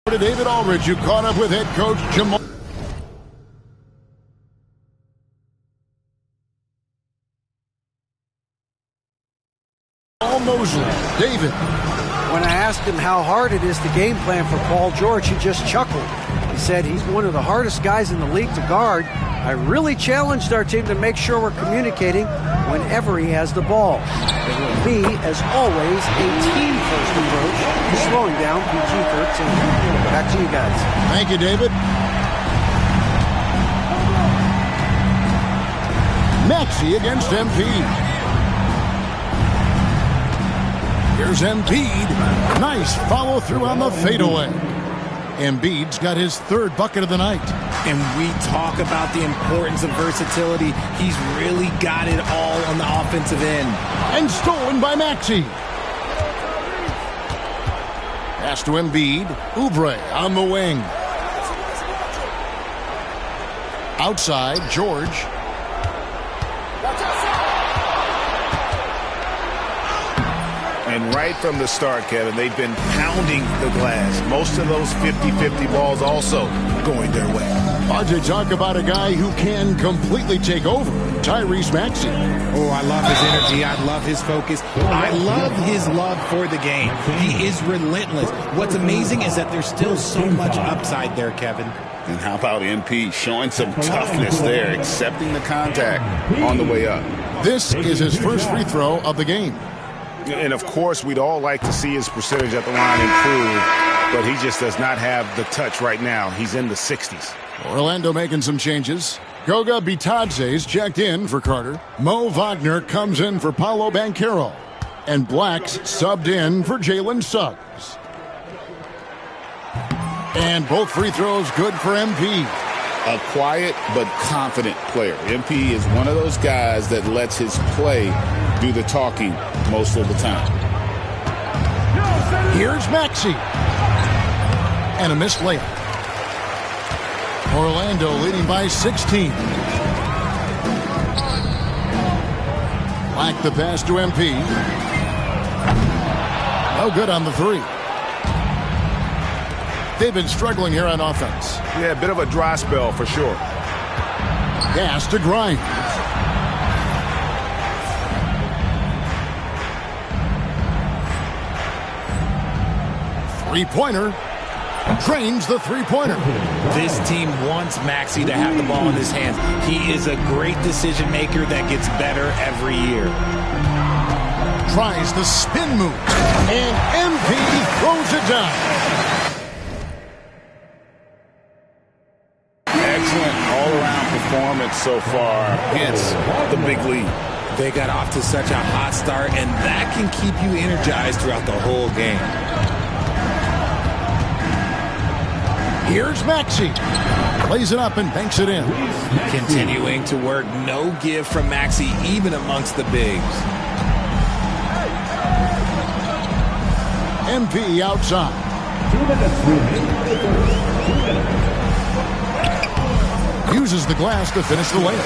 To David Aldridge, who caught up with head coach Jamal Mosley. David. When I asked him how hard it is to game plan for Paul George, he just chuckled. He said he's one of the hardest guys in the league to guard. I really challenged our team to make sure we're communicating whenever he has the ball. It will be, as always, a team-first approach to slowing down PG-13. Back to you guys. Thank you, David. Maxey against Embiid. Here's Embiid. Nice follow through on the fadeaway. Embiid's got his third bucket of the night. And we talk about the importance of versatility. He's really got it all on the offensive end. And stolen by Maxey. Pass to Embiid. Oubre on the wing. Outside, George. And right from the start, Kevin, they've been pounding the glass. Most of those 50-50 balls also going their way. Hard to talk about a guy who can completely take over. Tyrese Maxey. Oh, I love his energy. I love his focus. I love his love for the game. He is relentless. What's amazing is that there's still so much upside there, Kevin. And how about MP showing some toughness there, accepting the contact on the way up. This is his first free throw of the game. And, of course, we'd all like to see his percentage at the line improve, but he just does not have the touch right now. He's in the 60s. Orlando making some changes. Goga Bitadze's checked in for Carter. Mo Wagner comes in for Paolo Banchero. And Black's subbed in for Jalen Suggs. And both free throws good for MP. A quiet but confident player. MP is one of those guys that lets his play do the talking most of the time. Here's Maxey. And a missed layup. Orlando leading by 16. Black the pass to MP. No good on the three. They've been struggling here on offense. Yeah, a bit of a dry spell for sure. Pass to Grimes. Three-pointer. Drains the three-pointer. This team wants Maxey to have the ball in his hands. He is a great decision maker that gets better every year. Tries the spin move. And MP throws it down. Excellent all-around performance so far. Hence the big lead. They got off to such a hot start, and that can keep you energized throughout the whole game. Here's Maxey. Plays it up and banks it in. Continuing to work. No give from Maxey, even amongst the bigs. MP outside. Uses the glass to finish the layup.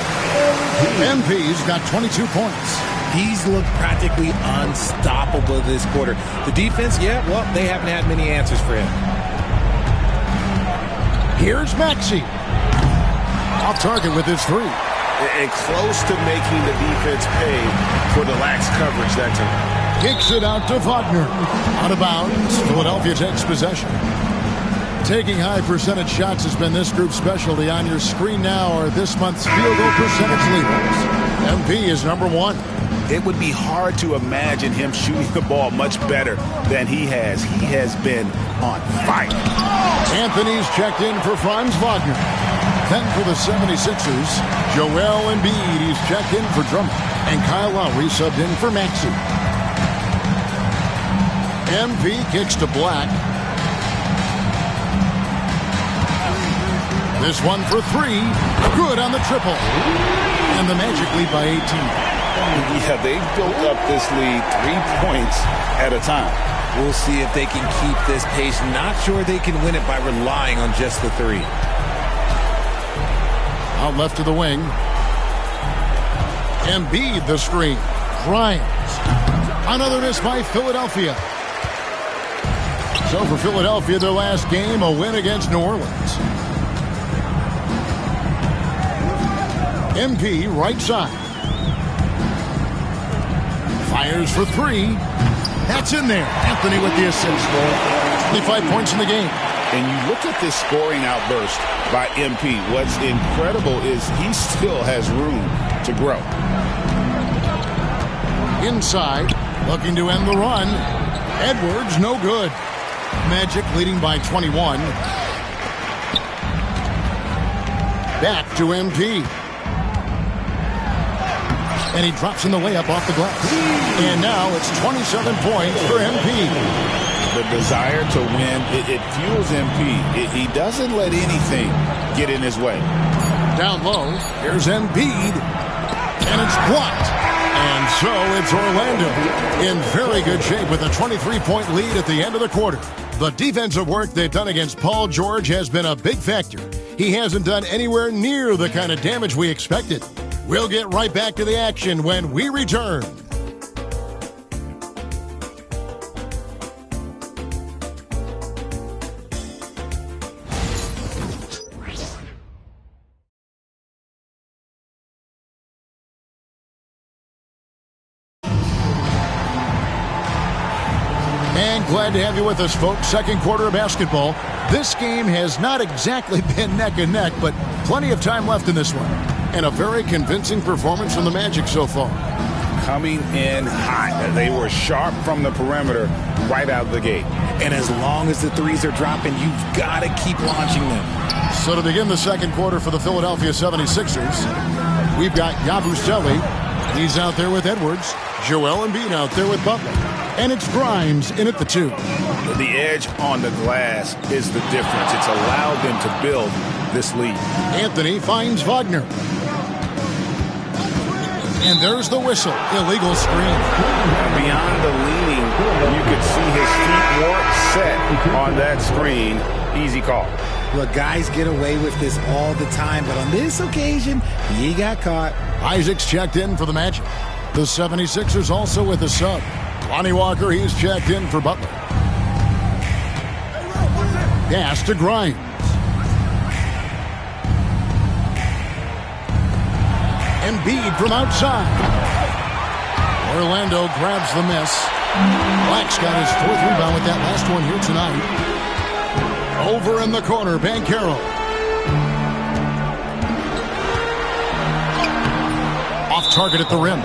MP's got 22 points. He's looked practically unstoppable this quarter. The defense, yeah, well, they haven't had many answers for him. Here's Maxey. Off target with his three. And close to making the defense pay for the lax coverage that time. Kicks it out to Wagner. Out of bounds. Philadelphia takes possession. Taking high percentage shots has been this group's specialty. On your screen now are this month's field goal percentage leaders. MP is number one. It would be hard to imagine him shooting the ball much better than he has. He has been on fire. Anthony's checked in for Franz Wagner. Then for the 76ers, Joel Embiid. He's checked in for Drummond. And Kyle Lowry subbed in for Maxey. MP kicks to Black. This one for three. Good on the triple. And the Magic lead by 18. Yeah, they've built up this lead 3 points at a time. We'll see if they can keep this pace. Not sure they can win it by relying on just the three. Out left to the wing. Embiid the screen. Grimes. Another miss by Philadelphia. So for Philadelphia, their last game, a win against New Orleans. MP right side. Fires for three. That's in there. Anthony with the assist. 25 points in the game. And you look at this scoring outburst by MP. What's incredible is he still has room to grow. Inside, looking to end the run. Edwards, no good. Magic leading by 21. Back to MP. And he drops in the layup off the glass. And now it's 27 points for MP. The desire to win, it fuels MP. He doesn't let anything get in his way. Down low, here's Embiid. And it's blocked. And so it's Orlando in very good shape with a 23-point lead at the end of the quarter. The defensive work they've done against Paul George has been a big factor. He hasn't done anywhere near the kind of damage we expected. We'll get right back to the action when we return. And glad to have you with us, folks. Second quarter of basketball. This game has not exactly been neck and neck, but plenty of time left in this one. And a very convincing performance from the Magic so far. Coming in hot. They were sharp from the perimeter right out of the gate. And as long as the threes are dropping, you've got to keep launching them. So to begin the second quarter for the Philadelphia 76ers, we've got Yabusele. He's out there with Edwards. Joel Embiid out there with Butler. And it's Grimes in at the 2. The edge on the glass is the difference. It's allowed them to build this lead. Anthony finds Wagner. And there's the whistle. Illegal screen. Beyond the leaning, you could see his feet weren't set on that screen. Easy call. Look, guys get away with this all the time, but on this occasion, he got caught. Isaac's checked in for the Magic. The 76ers also with a sub. Lonnie Walker, he's checked in for Butler. Pass to Grimes. Embiid from outside. Orlando grabs the miss. Black's got his 4th rebound with that last one here tonight. Over in the corner, Banchero. Off target at the rim.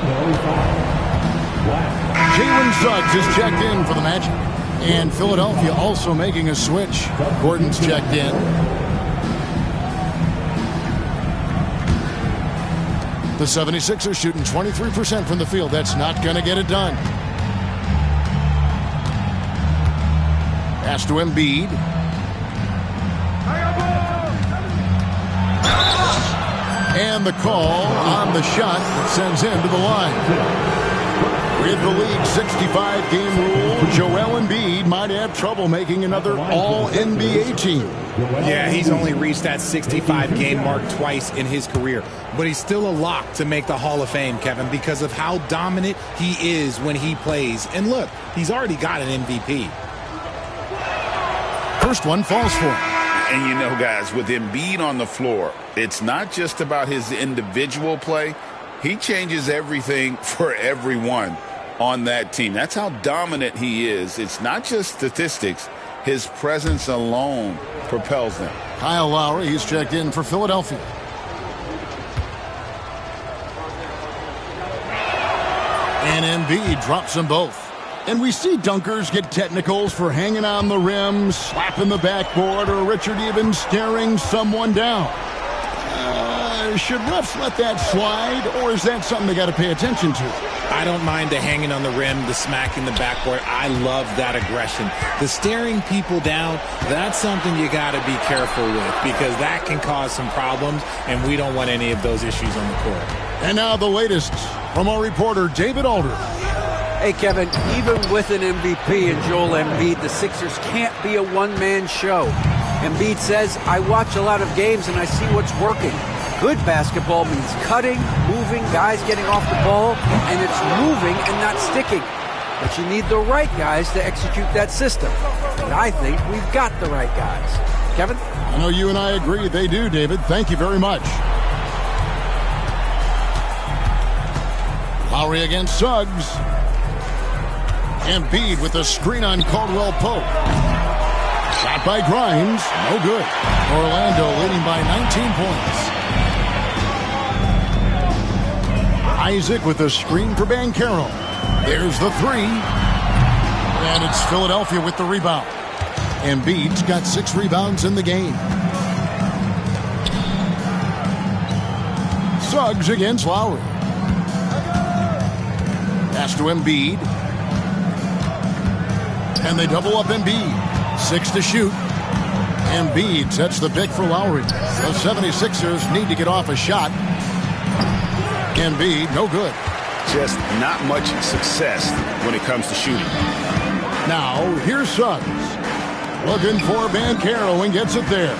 Jalen Suggs is checked in for the Magic. And Philadelphia also making a switch. Gordon's checked in. The 76ers shooting 23% from the field. That's not going to get it done. Pass to Embiid. And the call on the shot that sends him to the line. With the league's 65-game rule, Joel Embiid might have trouble making another All-NBA team. Yeah, he's only reached that 65-game mark twice in his career. But he's still a lock to make the Hall of Fame, Kevin, because of how dominant he is when he plays. And look, he's already got an MVP. First one falls for him. And you know, guys, with Embiid on the floor, it's not just about his individual play. He changes everything for everyone on that team. That's how dominant he is. It's not just statistics. His presence alone propels them. Kyle Lowry, he's checked in for Philadelphia. And Embiid drops them both. And we see dunkers get technicals for hanging on the rim, slapping the backboard, or Richard even staring someone down. Should refs let that slide, or is that something they got to pay attention to? I don't mind the hanging on the rim, the smacking the backboard. I love that aggression. The staring people down, that's something you got to be careful with because that can cause some problems, and we don't want any of those issues on the court. And now the latest from our reporter, David Alder. Hey, Kevin, even with an MVP and Joel Embiid, the Sixers can't be a one-man show. Embiid says, I watch a lot of games and I see what's working. Good basketball means cutting, moving, guys getting off the ball, and it's moving and not sticking. but you need the right guys to execute that system. And I think we've got the right guys. Kevin? I know you and I agree they do, David. Thank you very much. Lowry against Suggs. Embiid with a screen on Caldwell Pope. Shot by Grimes. No good. Orlando leading by 19 points. Isaac with a screen for Banchero. There's the three. And it's Philadelphia with the rebound. Embiid's got 6 rebounds in the game. Suggs against Lowry. Pass to Embiid. And they double up Embiid. 6 to shoot. Embiid sets the pick for Lowry. The 76ers need to get off a shot. Embiid, no good. Just not much success when it comes to shooting. Now, here's Suggs. Looking for Banchero and gets it there.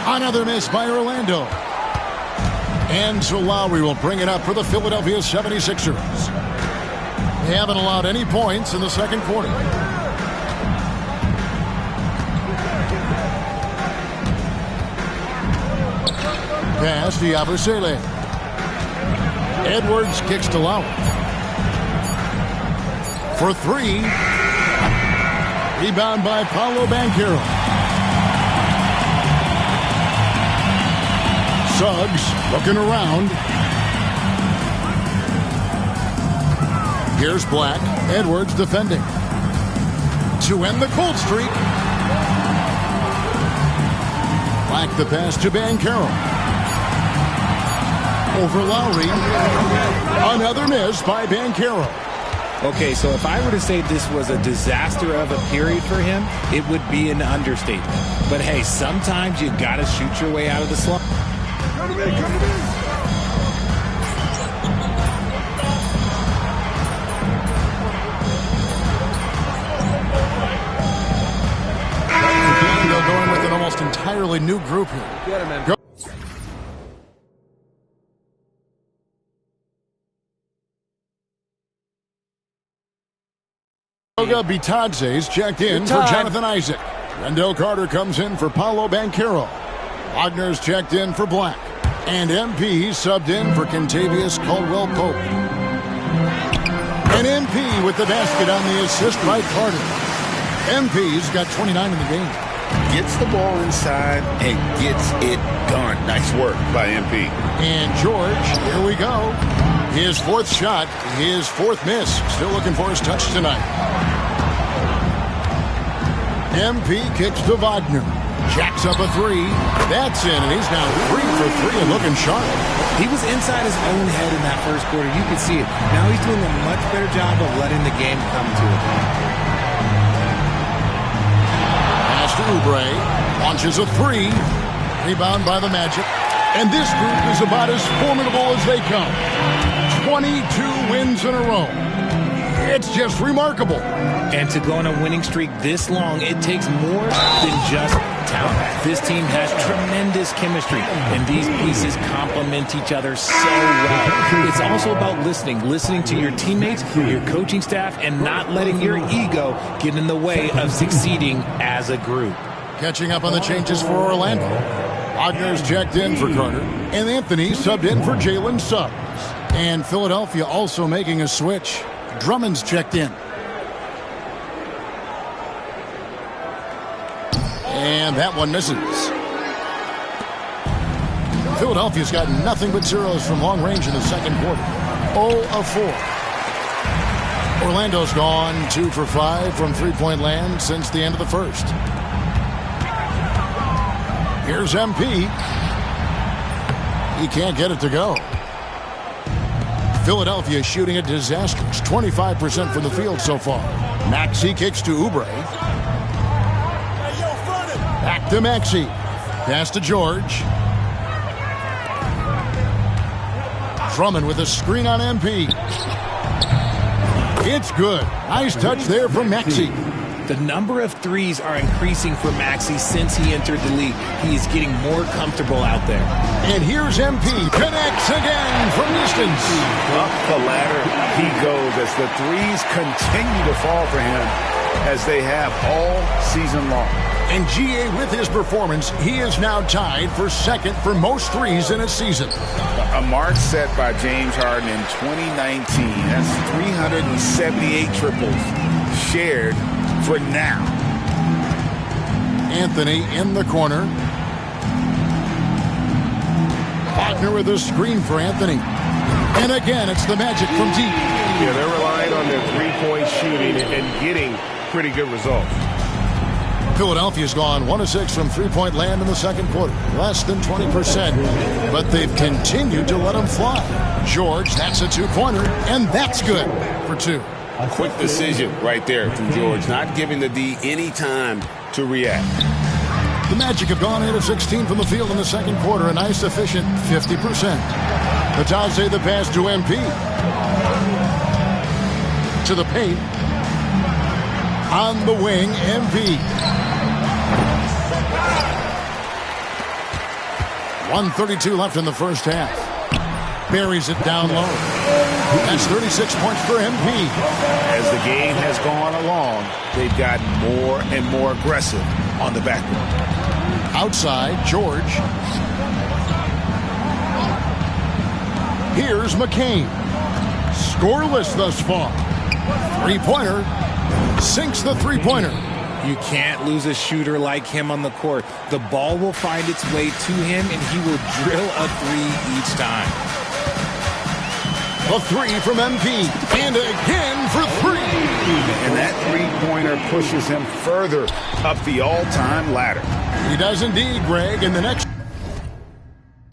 Another miss by Orlando. And so Lowry will bring it up for the Philadelphia 76ers. They haven't allowed any points in the second quarter. Pass to Yabusele. Edwards kicks to Lowry. For 3. Rebound by Paolo Banchero. Suggs looking around. Here's Black. Edwards defending. To end the cold streak. Black the pass to Banchero. Over Lowry. Another miss by Banchero. Okay, so if I were to say this was a disaster of a period for him, it would be an understatement. But hey, sometimes you got to shoot your way out of the slump. Going with an almost entirely new group here. Get him, man. Go. Goga Bitadze's checked in for Jonathan Isaac. Wendell Carter comes in for Paolo Banchero. Wagner's checked in for Black. And MP subbed in for Kentavious Caldwell-Pope. And MP with the basket on the assist by Carter. MP's got 29 in the game. Gets the ball inside and gets it done. Nice work by MP. And George, here we go. His 4th shot, his 4th miss. Still looking for his touch tonight. MP kicks to Wagner. Jacks up a 3. That's in, and he's now 3 for 3 and looking sharp. He was inside his own head in that first quarter. You could see it. Now he's doing a much better job of letting the game come to him. Pass to Oubre. Launches a 3. Rebound by the Magic. And this group is about as formidable as they come. 22 wins in a row. It's just remarkable. And to go on a winning streak this long, it takes more than just talent. This team has tremendous chemistry, and these pieces complement each other so well. It's also about listening to your teammates, your coaching staff, and not letting your ego get in the way of succeeding as a group. Catching up on the changes for Orlando. Wagner's checked in for Carter, and Anthony subbed in for Jalen Suggs. And Philadelphia also making a switch. Drummond's checked in. And that one misses. Philadelphia's got nothing but zeros from long range in the second quarter. 0 of 4. Orlando's gone 2 for 5 from three-point land since the end of the first. Here's MP. He can't get it to go. Philadelphia shooting a disastrous 25% from the field so far. Maxey kicks to Oubre. Back to Maxey. Pass to George. Drummond with a screen on MP. It's good. Nice touch there from Maxey. The number of threes are increasing for Maxey since he entered the league. He is getting more comfortable out there. And here's MP. Connects again from distance. Up the ladder he goes as the threes continue to fall for him as they have all season long. And GA, with his performance, he is now tied for second for most threes in a season. A mark set by James Harden in 2019. That's 378 triples shared for now. Anthony in the corner. Wagner with a screen for Anthony. And again, it's the Magic from deep. Yeah, they're relying on their three-point shooting and getting pretty good results. Philadelphia's gone 1 of 6 from three-point land in the second quarter. Less than 20%. But they've continued to let them fly. George, that's a two-pointer, and that's good for two. Quick decision right there from George, not giving the D any time to react. The Magic have gone 8 of 16 from the field in the second quarter, a nice efficient 50%. Nataze the pass to MP. To the paint. On the wing, MP. 1:32 left in the first half. Buries it down low. That's 36 points for MP. As the game has gone along, they've gotten more and more aggressive on the backboard. Outside, George. Here's McCain. Scoreless thus far. Three-pointer. Sinks the three-pointer. You can't lose a shooter like him on the court. The ball will find its way to him, and he will drill a three each time. A three from MP. And again for three. And that three-pointer pushes him further up the all-time ladder. He does indeed, Greg. And the next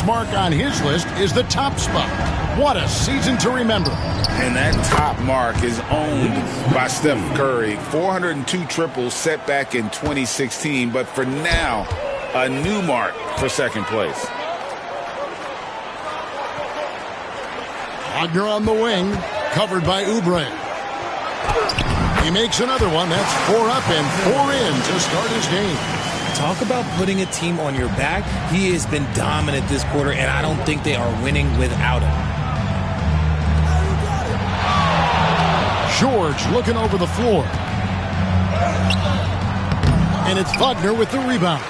mark on his list is the top spot. What a season to remember. And that top mark is owned by Steph Curry. 402 triples set back in 2016. But for now, a new mark for second place. Wagner on the wing, covered by Oubre. He makes another one. That's 4 up and 4 in to start his game. Talk about putting a team on your back. He has been dominant this quarter, and I don't think they are winning without him. George looking over the floor. And it's Wagner with the rebound.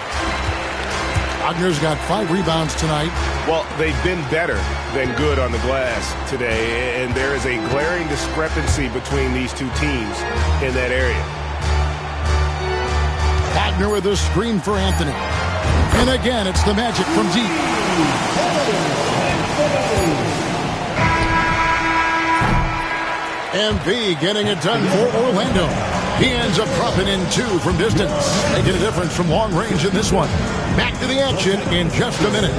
Wagner's got 5 rebounds tonight. Well, they've been better than good on the glass today, and there is a glaring discrepancy between these two teams in that area. Wagner with a screen for Anthony. And again, it's the Magic from deep. MP getting it done for Orlando. He ends up dropping in 2 from distance. Making a difference from long range in this one. Back to the action in just a minute.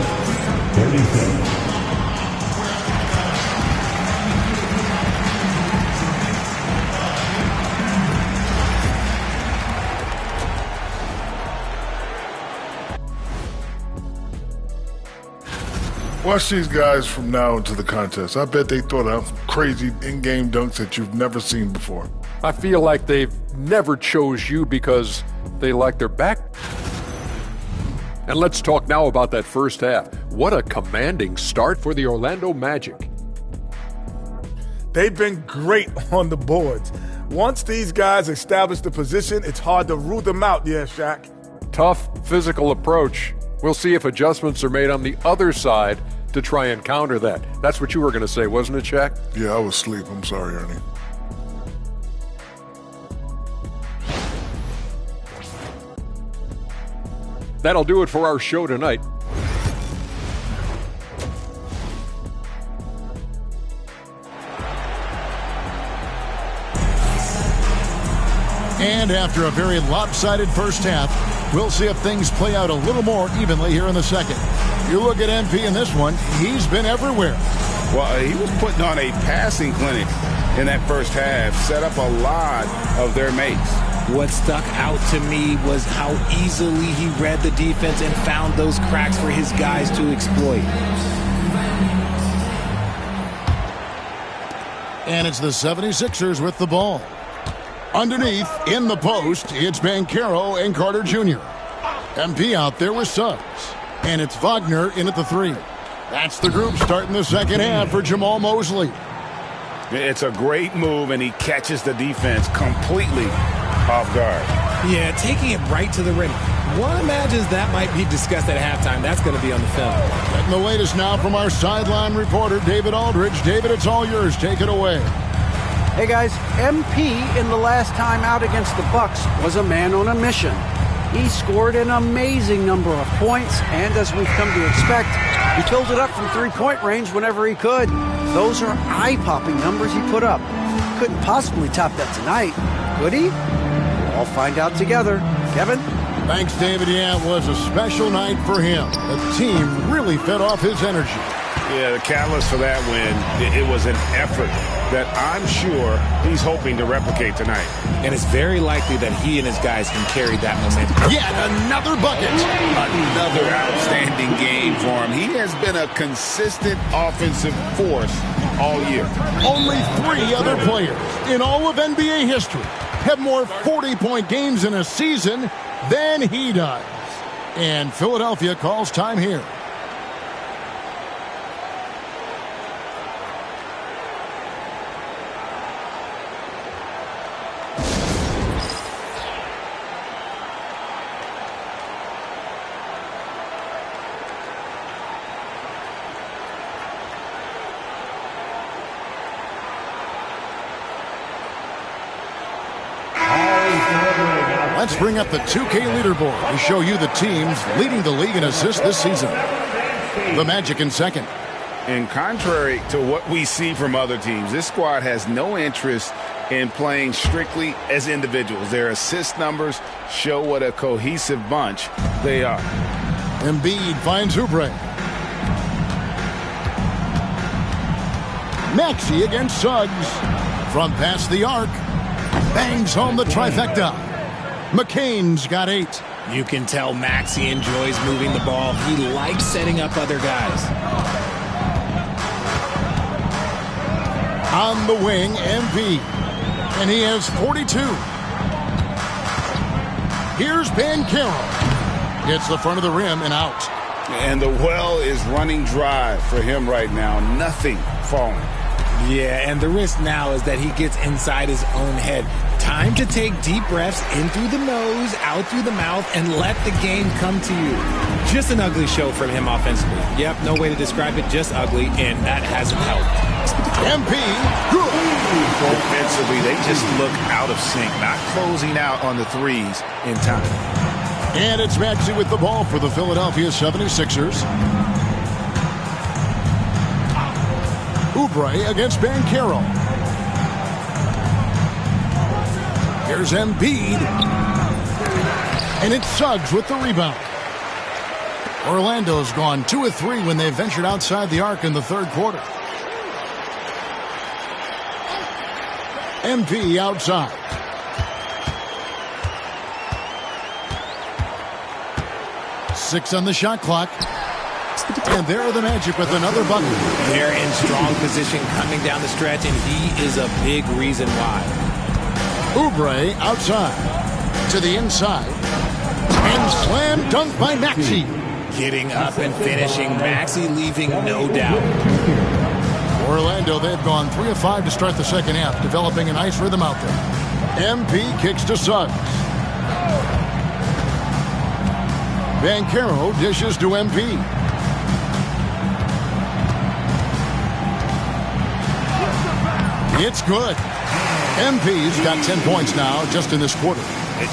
Watch these guys from now into the contest. I bet they throw out crazy in-game dunks that you've never seen before. I feel like they've never chose you because they like their back. And let's talk now about that first half. What a commanding start for the Orlando Magic. They've been great on the boards. Once these guys establish the position, it's hard to rule them out, yeah, Shaq. Tough physical approach. We'll see if adjustments are made on the other side to try and counter that. That's what you were going to say, wasn't it, Shaq? Yeah, I was asleep. I'm sorry, Ernie. That'll do it for our show tonight. And after a very lopsided first half, we'll see if things play out a little more evenly here in the second. You look at MP in this one, he's been everywhere. Well, he was putting on a passing clinic in that first half, set up a lot of their mates. What stuck out to me was how easily he read the defense and found those cracks for his guys to exploit. And it's the 76ers with the ball. Underneath, in the post, it's Banchero and Carter Jr. MP out there with Suggs. And it's Wagner in at the 3. That's the group starting the second half for Jamal Mosley. It's a great move, and he catches the defense completely off guard. Yeah, taking it right to the rim. One imagines that might be discussed at halftime. That's going to be on the film. Getting the latest now from our sideline reporter, David Aldridge. David, it's all yours. Take it away. Hey guys, MP in the last time out against the Bucks was a man on a mission. He scored an amazing number of points, and as we've come to expect, he filled it up from three-point range whenever he could. Those are eye-popping numbers he put up. Couldn't possibly top that tonight, could he? We'll all find out together. Kevin? Thanks, David. Yeah, it was a special night for him. The team really fed off his energy. Yeah, the catalyst for that win, it was an effort that I'm sure he's hoping to replicate tonight. And it's very likely that he and his guys can carry that momentum. Yet another bucket. Another outstanding game for him. He has been a consistent offensive force all year. Only 3 other players in all of NBA history have more 40-point games in a season than he does. And Philadelphia calls time here. Let's bring up the 2K leaderboard to show you the teams leading the league in assists this season. The Magic in second. And contrary to what we see from other teams, this squad has no interest in playing strictly as individuals. Their assist numbers show what a cohesive bunch they are. Embiid finds Oubre. Maxey against Suggs. From past the arc. Bangs home the trifecta. McCain's got 8. You can tell Maxey enjoys moving the ball. He likes setting up other guys. On the wing, MP. And he has 42. Here's Banchero. Gets the front of the rim and out. And the well is running dry for him right now. Nothing falling. Yeah, and the risk now is that he gets inside his own head. Time to take deep breaths in through the nose, out through the mouth, and let the game come to you. Just an ugly show from him offensively. Yep, no way to describe it, just ugly, and that hasn't helped. MP, good. Defensively, they just look out of sync, not closing out on the threes in time. And it's Maxey with the ball for the Philadelphia 76ers. Oubre against Banchero. Here's Embiid. And it's Suggs with the rebound. Orlando's gone 2 of 3 when they ventured outside the arc in the third quarter. MP outside. Six on the shot clock. And there are the Magic with another bucket. They're in strong position coming down the stretch, and he is a big reason why. Oubre outside. To the inside. And slam dunk by Maxey. Getting up and finishing. Maxey leaving no doubt. Orlando, they've gone 3 of 5 to start the second half, developing a nice rhythm out there. MP kicks to Suggs. Banchero dishes to MP. It's good. MP's got 10 points now just in this quarter.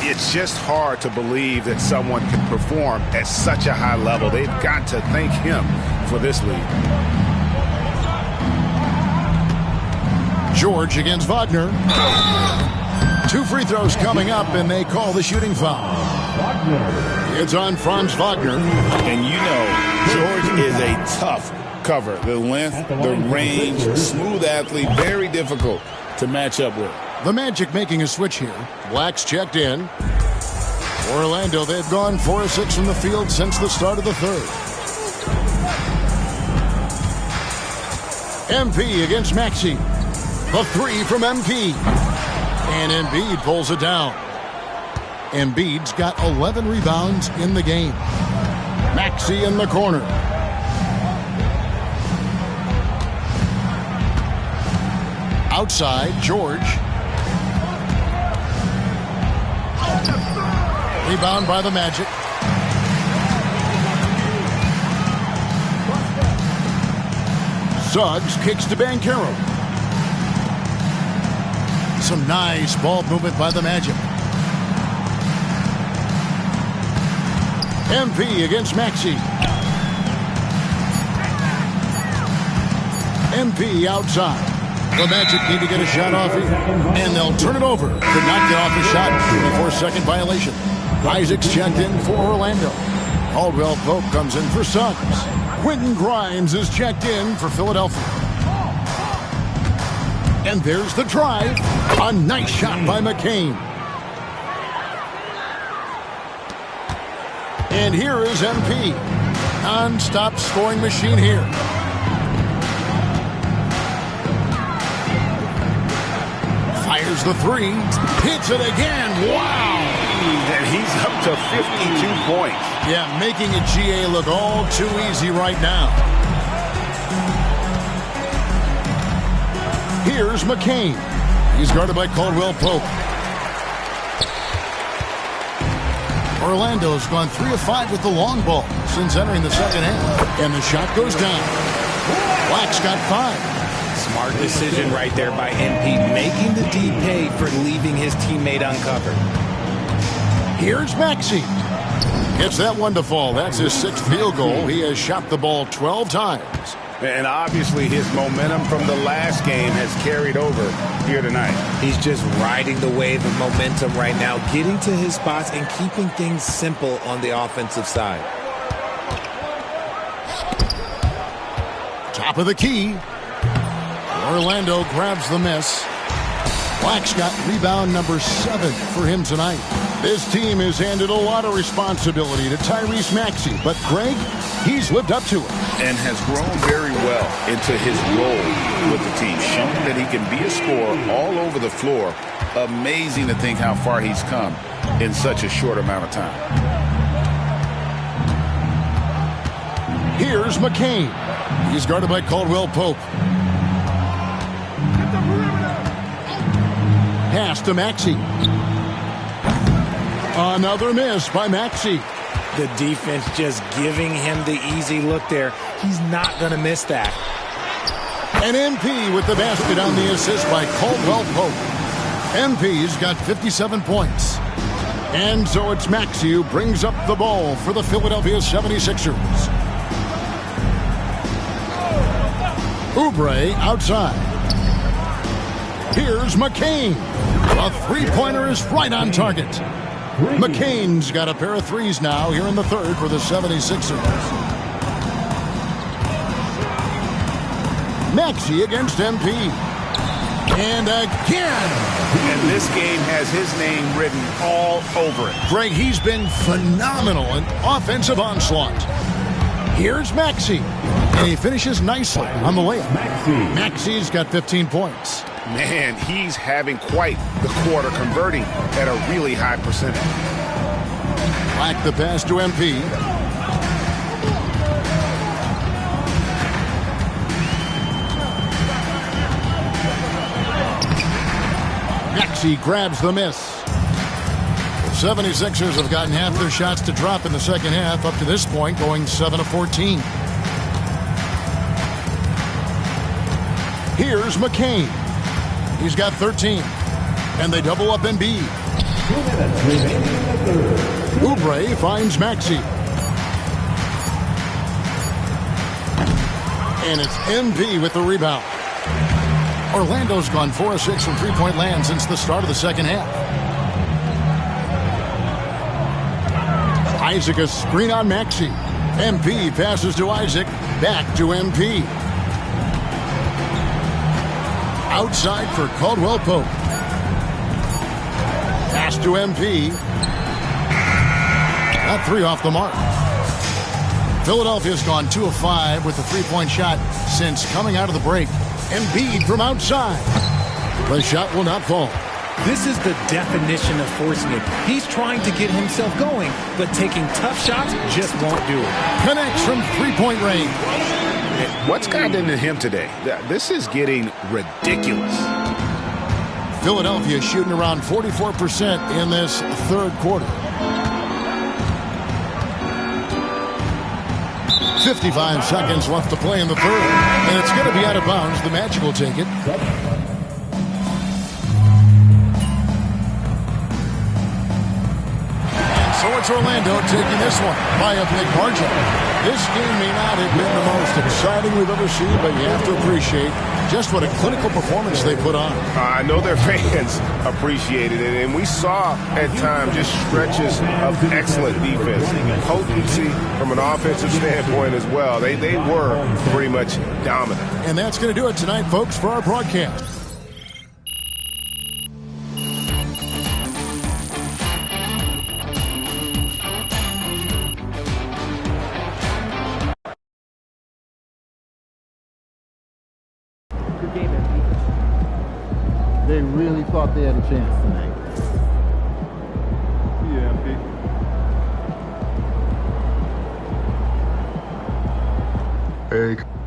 It's just hard to believe that someone can perform at such a high level. They've got to thank him for this lead. George against Wagner. 2 free throws coming up, and they call the shooting foul. It's on Franz Wagner. And you know, George is a tough cover. The length, the range, smooth athlete, very difficult to match up with. The Magic making a switch here. Black's checked in. Orlando, they've gone 4 of 6 from the field since the start of the third. MP against Maxey. The 3 from MP. And Embiid pulls it down. Embiid's got 11 rebounds in the game. Maxey in the corner. Outside, George. Rebound by the Magic. Suggs kicks to Banchero. Some nice ball movement by the Magic. MP against Maxey. MP outside. The Magic need to get a shot off here. And they'll turn it over. Could not get off a shot. 24-second violation. Isaac's checked in for Orlando. Caldwell Pope comes in for Suggs. Quentin Grimes is checked in for Philadelphia. And there's the drive. A nice shot by McCain. And here is MP. Non-stop scoring machine here. Fires the three. Hits it again. Wow. And he's up to 52 points. Yeah, making a GA look all too easy right now. Here's McCain. He's guarded by Caldwell Pope. Orlando's gone 3 of 5 with the long ball since entering the second half. And the shot goes down. Black's got 5. Smart decision right there by MP, making the D pay for leaving his teammate uncovered. Here's Maxey. Gets that one to fall. That's his 6th field goal. He has shot the ball 12 times. And obviously his momentum from the last game has carried over here tonight. He's just riding the wave of momentum right now, getting to his spots and keeping things simple on the offensive side. Top of the key. Orlando grabs the miss. Black's got rebound number 7 for him tonight. This team has handed a lot of responsibility to Tyrese Maxey, but Greg, he's lived up to it. And has grown very well into his role with the team, showing that he can be a scorer all over the floor. Amazing to think how far he's come in such a short amount of time. Here's McCain. He's guarded by Caldwell Pope. Pass to Maxey. Another miss by Maxey. The defense just giving him the easy look there. He's not going to miss that. And MP with the basket on the assist by Caldwell Pope. MP's got 57 points. And so it's Maxey who brings up the ball for the Philadelphia 76ers. Oubre outside. Here's McCain. A three-pointer is right on target. McCain's got a pair of threes now here in the third for the 76ers. Maxey against MP. And again. And this game has his name written all over it. Greg, he's been phenomenal in offensive onslaught. Here's Maxey. And he finishes nicely on the layup. Maxey's got 15 points. Man, he's having quite the quarter, converting at a really high percentage. Black the pass to MP. Maxey grabs the miss. The 76ers have gotten half their shots to drop in the second half, up to this point going 7 of 14. Here's McCain. He's got 13. And they double up Embiid. Oubre finds Maxey. And it's MP with the rebound. Orlando's gone 4 of 6 from three-point land since the start of the second half. Isaac a screen on Maxey. MP passes to Isaac. Back to MP. Outside for Caldwell Pope. Pass to MP. That 3 off the mark. Philadelphia's gone 2 of 5 with the three-point shot since coming out of the break. Embiid from outside. The shot will not fall. This is the definition of forcing it. He's trying to get himself going, but taking tough shots just won't do it. Connects from three-point range. What's gotten into him today? This is getting ridiculous. Philadelphia shooting around 44% in this third quarter. 55 seconds left to play in the third, and it's going to be out of bounds. The Magic will take it. And so it's Orlando taking this one by a big margin. This game may not have been the most exciting we've ever seen, but you have to appreciate just what a clinical performance they put on. I know their fans appreciated it, and we saw at times just stretches of excellent defense, potency from an offensive standpoint as well. They were pretty much dominant. And that's going to do it tonight, folks, for our broadcast. They really thought they had a chance tonight. Yeah, MP. Hey.